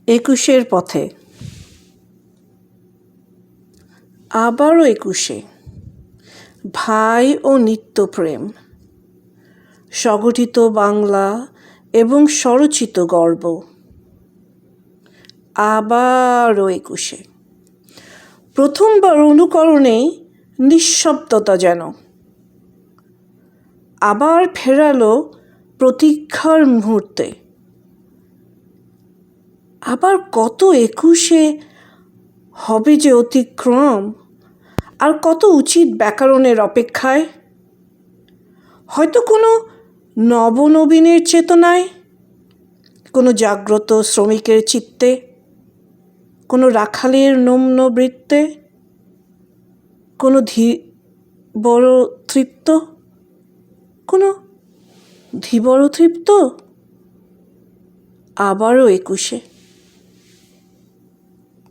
একুশের পথে। আবারও একুশে, ভাই ও নিত্যপ্রেম, স্বগঠিত বাংলা এবং স্বরচিত গর্ব। আবারও একুশে, প্রথমবার অনুকরণেই নিঃশব্দতা যেন আবার ফেরালো প্রতীক্ষার মুহূর্তে। আবার কত একুশে হবে যে অতিক্রম, আর কত উচিত ব্যাকরণের অপেক্ষায়। হয়তো কোনো নবনবীনের চেতনায়, কোনো জাগ্রত শ্রমিকের চিত্তে, কোনো রাখালের নম্র বৃত্তে, কোনো ধীবর তৃপ্ত, কোনো ধীবর তৃপ্ত। আবারও একুশে।